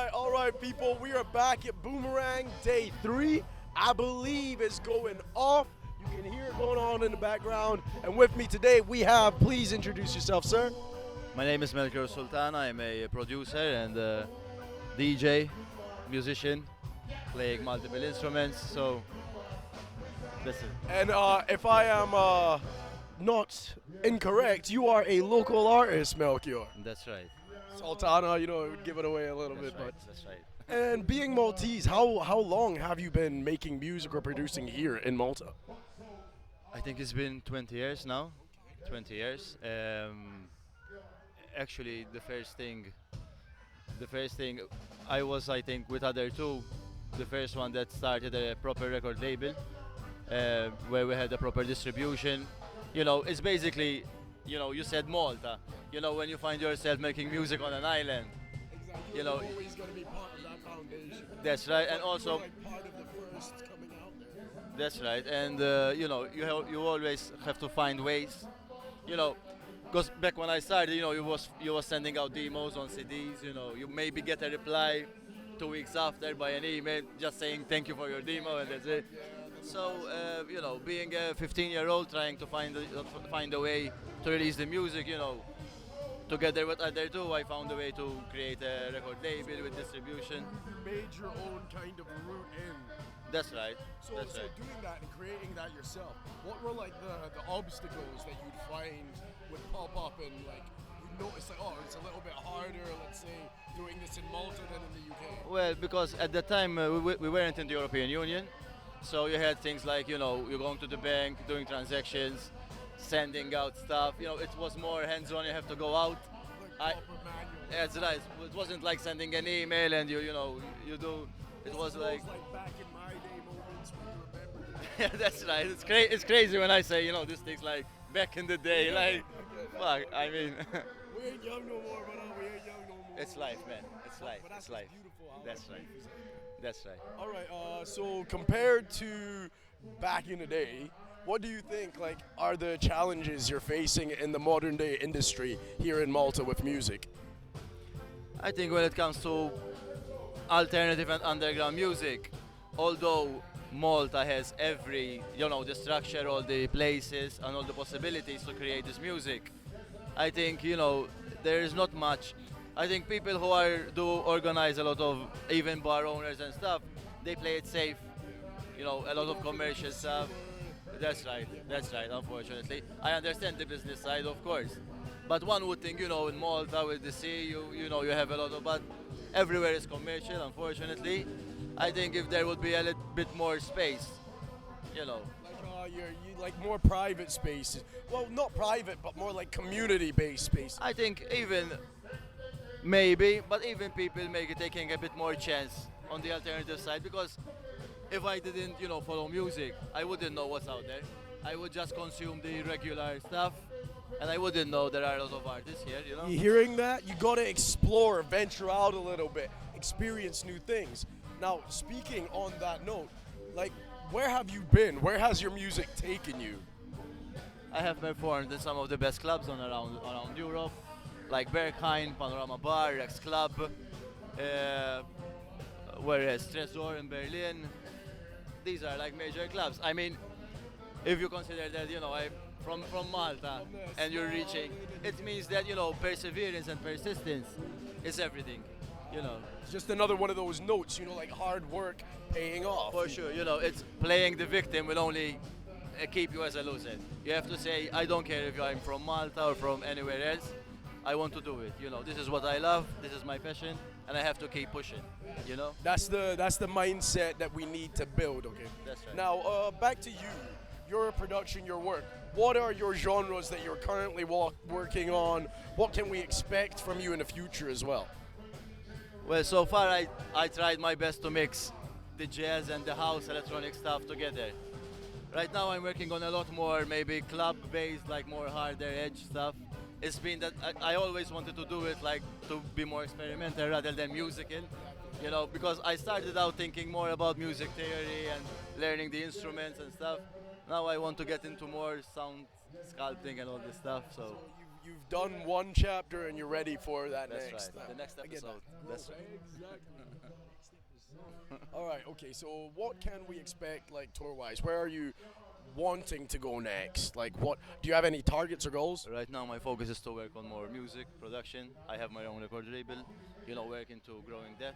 all right, people. We are back at Boomerang Day 3. I believe it's going off. You can hear it going on in the background. And with me today, we have, please introduce yourself, sir. My name is Melchior Sultana. I'm a producer and DJ, musician, playing multiple instruments. So that's it. And if I am not incorrect, you are a local artist, Melchior. That's right. Sultana, it would give it away a little That's bit, right. but. That's right. And being Maltese, how long have you been making music or producing here in Malta? I think it's been 20 years now. 20 years. Actually, the first thing, I was, I think, with other two, the first one that started a proper record label, where we had a proper distribution. It's basically, you said Malta. When you find yourself making music on an island. Exactly. You know, You're always going to be part of that foundation. That's right, and also Like part of the first coming out there. that's right, and you always have to find ways, because back when I started, you was sending out demos on CDs. You maybe get a reply 2 weeks after by an email just saying thank you for your demo, and that's it. So being a 15-year-old trying to find a way to release the music, together with other two, I found a way to create a record label with distribution. You made your own kind of route in. That's right. So, That's so right. doing that and creating that yourself, what were like the obstacles that you'd find would pop up and like you notice like, oh, it's a little bit harder, let's say, doing this in Malta than in the UK? Well, because at the time we weren't in the European Union, so you had things like you're going to the bank, doing transactions, sending out stuff. It was more hands-on. You have to go out. Like I, proper manual. That's right. It wasn't like sending an email and you do. It was like like back in my day moments when you remember the yeah, that's right. It's crazy when I say this thing's like back in the day. Like, fuck. I mean, we ain't young no more, but we ain't young no more. it's life, man. It's life. But that's It's life. beautiful. How That's life right. is. That's right. All right. So compared to back in the day, what do you think like are the challenges you're facing in the modern day industry here in Malta with music? I think when it comes to alternative and underground music, although Malta has the structure, all the places, and all the possibilities to create this music, I think, there is not much. I think people who do organize a lot of even bar owners and stuff, they play it safe, a lot of commercial stuff. That's right, unfortunately. I understand the business side, of course. But one would think, in Malta with the sea, you have a lot of, but everywhere is commercial, unfortunately. I think if there would be a little bit more space, Like you like more private spaces. Well, not private, but more like community-based spaces. I think even people taking a bit more chance on the alternative side, because if I didn't, follow music, I wouldn't know what's out there. I would just consume the regular stuff, and I wouldn't know there are a lot of artists here, You hearing that? You gotta explore, venture out a little bit, experience new things. Now, speaking on that note, like, where have you been? Where has your music taken you? I have performed in some of the best clubs around Europe, like Berghain, Panorama Bar, Rex Club, whereas Tresor in Berlin. These are like major clubs. I mean, if you consider that, I'm from Malta and you're reaching, it means that, perseverance and persistence is everything, It's just another one of those notes, like hard work paying off. For sure, it's playing the victim will only keep you as a loser. You have to say, I don't care if I'm from Malta or from anywhere else, I want to do it. This is what I love, this is my passion, and I have to keep pushing. That's the mindset that we need to build. Okay. That's right. Now, back to you, your production, your work. What are your genres that you're currently working on? What can we expect from you in the future as well? Well, so far I tried my best to mix the jazz and the house electronic stuff together. Right now I'm working on a lot more maybe club-based, like more harder edge stuff. It's been that I always wanted to do it like to be more experimental rather than musical, because I started out thinking more about music theory and learning the instruments and stuff. Now I want to get into more sound sculpting and all this stuff. So you've done one chapter and you're ready for that That's next. right. The next I get that. episode. That's right. Exactly. All right. Okay. So, what can we expect, like tour-wise? Where are you wanting to go next? Like, what do you have any targets or goals? Right now, my focus is to work on more music production. I have my own record label, working to growing that,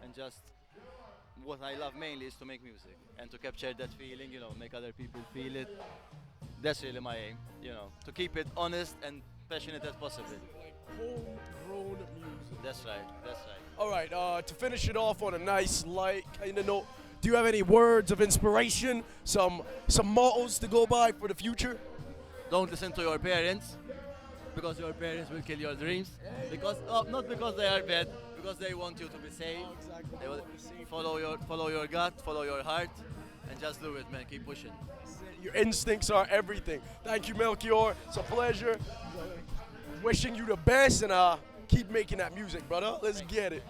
and just what I love mainly is to make music and to capture that feeling, make other people feel it. That's really my aim, to keep it honest and passionate as possible. Like homegrown music. That's right, that's right. All right. To finish it off on a nice, light kind of note, do you have any words of inspiration? Some mottos to go by for the future? Don't listen to your parents, because your parents will kill your dreams. Because not because they are bad, because they want you to be safe. Exactly. They will follow your gut, follow your heart, and just do it, man. Keep pushing. Your instincts are everything. Thank you, Melchior. It's a pleasure. Wishing you the best and keep making that music, brother. Let's get it.